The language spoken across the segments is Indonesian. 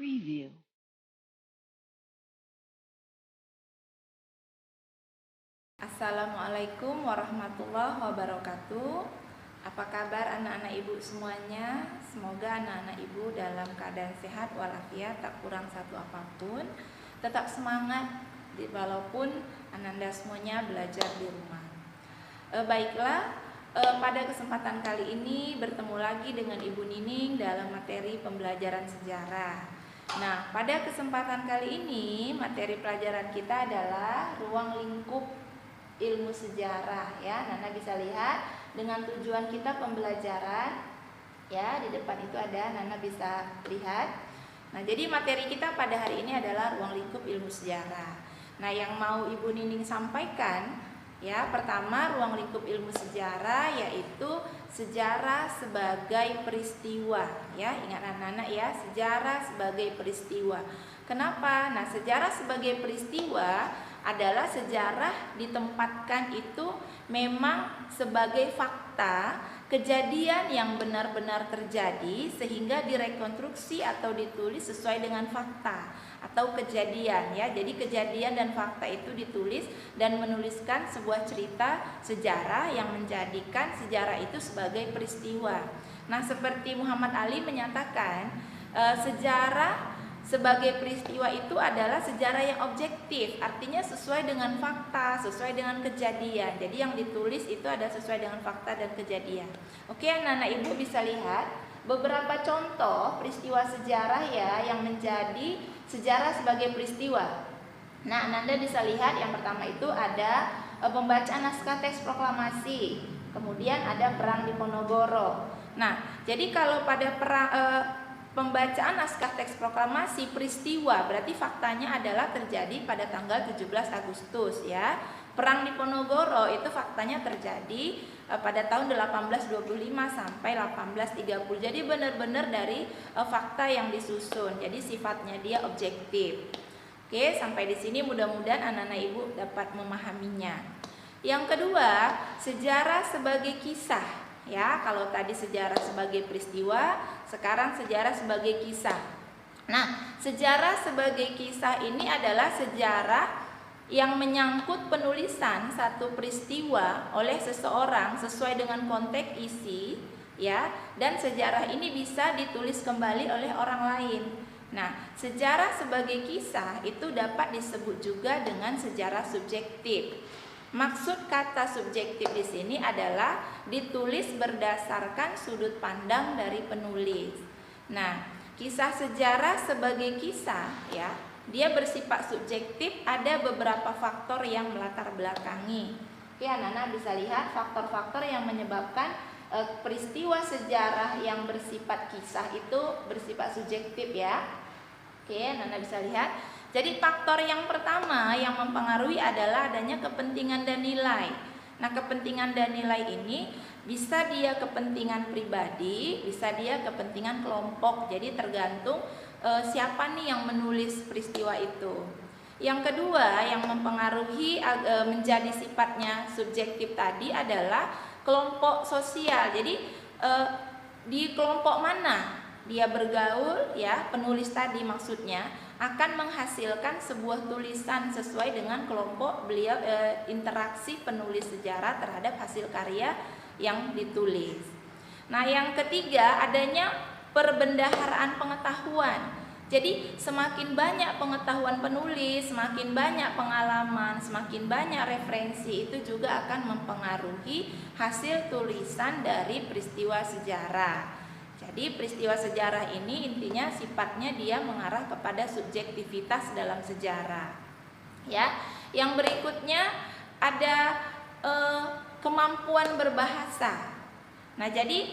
Preview. Assalamualaikum warahmatullahi wabarakatuh. Apa kabar anak-anak ibu semuanya? Semoga anak-anak ibu dalam keadaan sehat walafiat, tak kurang satu apapun. Tetap semangat walaupun ananda semuanya belajar di rumah. Baiklah, pada kesempatan kali ini bertemu lagi dengan Ibu Nining dalam materi pembelajaran sejarah. Nah, pada kesempatan kali ini materi pelajaran kita adalah ruang lingkup ilmu sejarah ya. Nana bisa lihat dengan tujuan kita pembelajaran ya, di depan itu ada, Nana bisa lihat. Nah, jadi materi kita pada hari ini adalah ruang lingkup ilmu sejarah. Nah, yang mau Ibu Nining sampaikan ya, pertama ruang lingkup ilmu sejarah yaitu sejarah sebagai peristiwa ya. Ingat anak-anak ya, sejarah sebagai peristiwa. Kenapa? Nah, sejarah sebagai peristiwa adalah sejarah ditempatkan itu memang sebagai fakta kejadian yang benar-benar terjadi sehingga direkonstruksi atau ditulis sesuai dengan fakta atau kejadian ya. Jadi kejadian dan fakta itu ditulis dan menuliskan sebuah cerita sejarah yang menjadikan sejarah itu sebagai peristiwa. Nah, seperti Muhammad Ali menyatakan sejarah sebagai peristiwa itu adalah sejarah yang objektif, artinya sesuai dengan fakta, sesuai dengan kejadian. Jadi yang ditulis itu ada sesuai dengan fakta dan kejadian. Oke, anak-anak ibu bisa lihat beberapa contoh peristiwa sejarah ya yang menjadi sejarah sebagai peristiwa. Nah, Anda bisa lihat yang pertama itu ada pembacaan naskah teks proklamasi, kemudian ada perang di Ponorogo. Nah, jadi kalau pada pembacaan naskah teks proklamasi peristiwa berarti faktanya adalah terjadi pada tanggal 17 Agustus ya. Perang di Ponorogo itu faktanya terjadi pada tahun 1825 sampai 1830. Jadi benar-benar dari fakta yang disusun. Jadi sifatnya dia objektif. Oke, sampai di sini mudah-mudahan anak-anak ibu dapat memahaminya. Yang kedua, sejarah sebagai kisah. Ya, kalau tadi sejarah sebagai peristiwa, sekarang sejarah sebagai kisah. Nah, sejarah sebagai kisah ini adalah sejarah yang menyangkut penulisan satu peristiwa oleh seseorang sesuai dengan konteks isi, ya, dan sejarah ini bisa ditulis kembali oleh orang lain. Nah, sejarah sebagai kisah itu dapat disebut juga dengan sejarah subjektif. Maksud kata subjektif di sini adalah ditulis berdasarkan sudut pandang dari penulis. Nah, kisah sejarah sebagai kisah ya, dia bersifat subjektif, ada beberapa faktor yang melatar belakangi. Oke, anak-anak bisa lihat faktor-faktor yang menyebabkan peristiwa sejarah yang bersifat kisah itu bersifat subjektif ya. Oke, anak-anak bisa lihat. Jadi faktor yang pertama yang mempengaruhi adalah adanya kepentingan dan nilai. Nah, kepentingan dan nilai ini bisa dia kepentingan pribadi, bisa dia kepentingan kelompok. Jadi tergantung siapa nih yang menulis peristiwa itu. Yang kedua yang mempengaruhi menjadi sifatnya subjektif tadi adalah kelompok sosial. Jadi di kelompok mana dia bergaul ya, penulis tadi maksudnya akan menghasilkan sebuah tulisan sesuai dengan kelompok beliau, interaksi penulis sejarah terhadap hasil karya yang ditulis. Nah, yang ketiga adanya perbendaharaan pengetahuan. Jadi semakin banyak pengetahuan penulis, semakin banyak pengalaman, semakin banyak referensi, itu juga akan mempengaruhi hasil tulisan dari peristiwa sejarah. Jadi peristiwa sejarah ini intinya sifatnya dia mengarah kepada subjektivitas dalam sejarah. Ya, yang berikutnya ada kemampuan berbahasa. Nah, jadi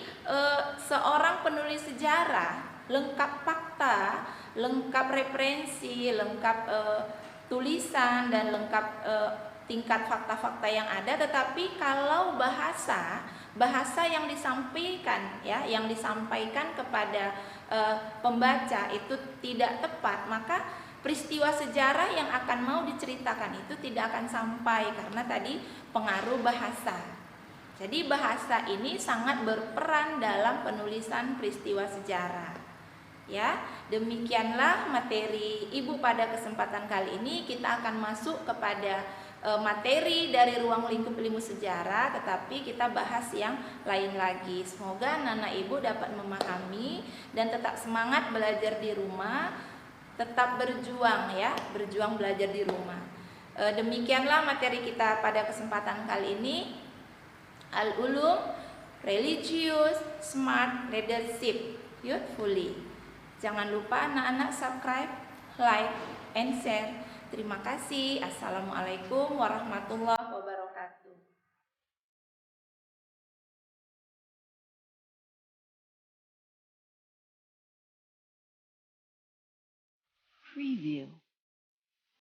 seorang penulis sejarah lengkap fakta, lengkap referensi, lengkap tulisan dan lengkap tingkat fakta-fakta yang ada, tetapi kalau bahasa yang disampaikan ya, yang disampaikan kepada pembaca itu tidak tepat, maka peristiwa sejarah yang akan mau diceritakan itu tidak akan sampai karena tadi pengaruh bahasa. Jadi bahasa ini sangat berperan dalam penulisan peristiwa sejarah. Ya, demikianlah materi Ibu pada kesempatan kali ini. Kita akan masuk kepada materi dari ruang lingkup ilmu sejarah, tetapi kita bahas yang lain lagi. Semoga anak-anak Ibu dapat memahami dan tetap semangat belajar di rumah, tetap berjuang ya, berjuang belajar di rumah. Demikianlah materi kita pada kesempatan kali ini. Al-Ulum Religious Smart Leadership Youthfully. Jangan lupa anak-anak subscribe, like, and share. Terima kasih. Assalamualaikum warahmatullahi wabarakatuh. Preview.